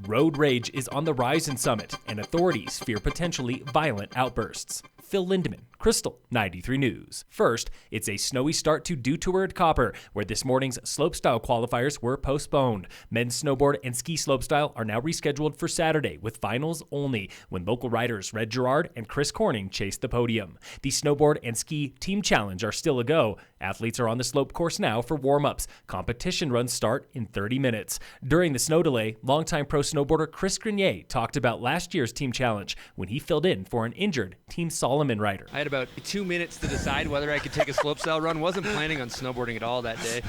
Road rage is on the rise in Summit, and authorities fear potentially violent outbursts. Phil Lindemann, Krystal, 93 News. First, it's a snowy start to Dew Tour at Copper, where this morning's slopestyle qualifiers were postponed. Men's snowboard and ski slopestyle are now rescheduled for Saturday, with finals only, when local riders Red Gerard and Chris Corning chase the podium. The snowboard and ski team challenge are still a go. Athletes are on the slope course now for warm-ups. Competition runs start in 30 minutes. During the snow delay, longtime pro snowboarder Chris Grenier talked about last year's team challenge when he filled in for an injured Team Solomon rider. I had about 2 minutes to decide whether I could take a slopestyle run. Wasn't planning on snowboarding at all that day.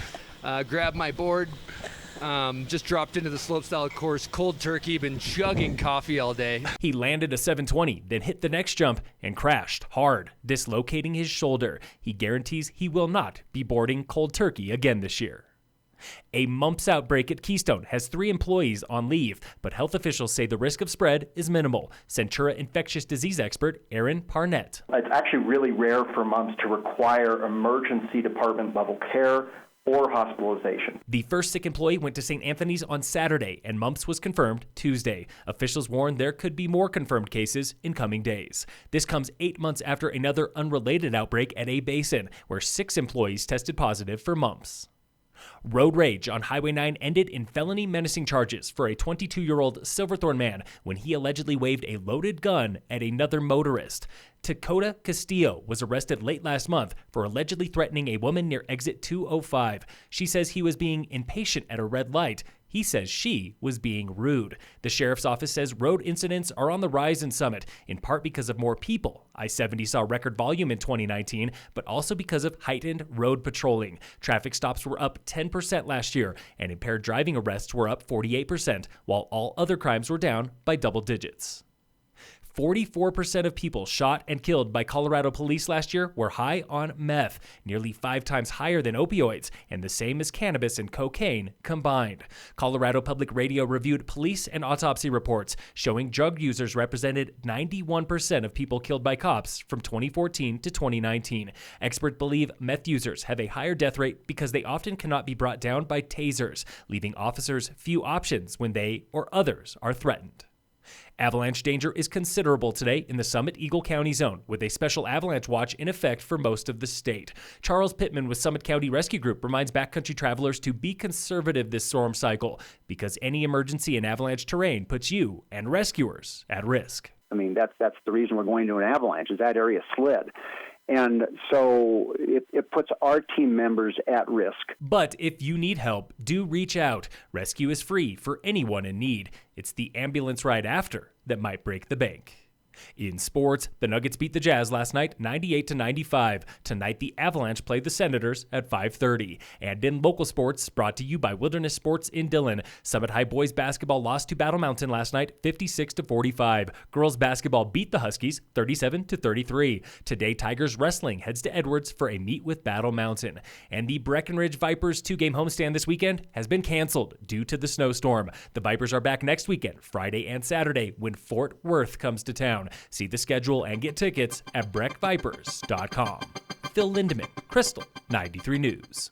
Grabbed my board, just dropped into the slopestyle course, cold turkey, been chugging coffee all day. He landed a 720, then hit the next jump and crashed hard, dislocating his shoulder. He guarantees he will not be boarding cold turkey again this year. A mumps outbreak at Keystone has 3 employees on leave, but health officials say the risk of spread is minimal. Centura infectious disease expert Aaron Parnett. It's actually really rare for mumps to require emergency department level care or hospitalization. The first sick employee went to St. Anthony's on Saturday, and mumps was confirmed Tuesday. Officials warn there could be more confirmed cases in coming days. This comes 8 months after another unrelated outbreak at A Basin, where 6 employees tested positive for mumps. Road rage on Highway 9 ended in felony menacing charges for a 22-year-old Silverthorne man when he allegedly waved a loaded gun at another motorist. Dakota Castillo was arrested late last month for allegedly threatening a woman near exit 205. She says he was being impatient at a red light. He says she was being rude. The sheriff's office says road incidents are on the rise in Summit, in part because of more people. I-70 saw record volume in 2019, but also because of heightened road patrolling. Traffic stops were up 10% last year, and impaired driving arrests were up 48%, while all other crimes were down by double digits. 44% of people shot and killed by Colorado police last year were high on meth, nearly 5 times higher than opioids, and the same as cannabis and cocaine combined. Colorado Public Radio reviewed police and autopsy reports showing drug users represented 91% of people killed by cops from 2014 to 2019. Experts believe meth users have a higher death rate because they often cannot be brought down by tasers, leaving officers few options when they or others are threatened. Avalanche danger is considerable today in the Summit Eagle County zone, with a special avalanche watch in effect for most of the state. Charles Pittman with Summit County Rescue Group reminds backcountry travelers to be conservative this storm cycle because any emergency in avalanche terrain puts you and rescuers at risk. I mean, that's the reason we're going to an avalanche, is that area slid. And so it puts our team members at risk. But if you need help, do reach out. Rescue is free for anyone in need. It's the ambulance ride after that might break the bank. In sports, the Nuggets beat the Jazz last night 98-95. Tonight, the Avalanche play the Senators at 5:30. And in local sports, brought to you by Wilderness Sports in Dillon, Summit High boys basketball lost to Battle Mountain last night 56-45. Girls basketball beat the Huskies 37-33. Today, Tigers wrestling heads to Edwards for a meet with Battle Mountain. And the Breckenridge Vipers 2-game homestand this weekend has been canceled due to the snowstorm. The Vipers are back next weekend, Friday and Saturday, when Fort Worth comes to town. See the schedule and get tickets at breckvipers.com. Phil Lindemann, Krystal, 93 News.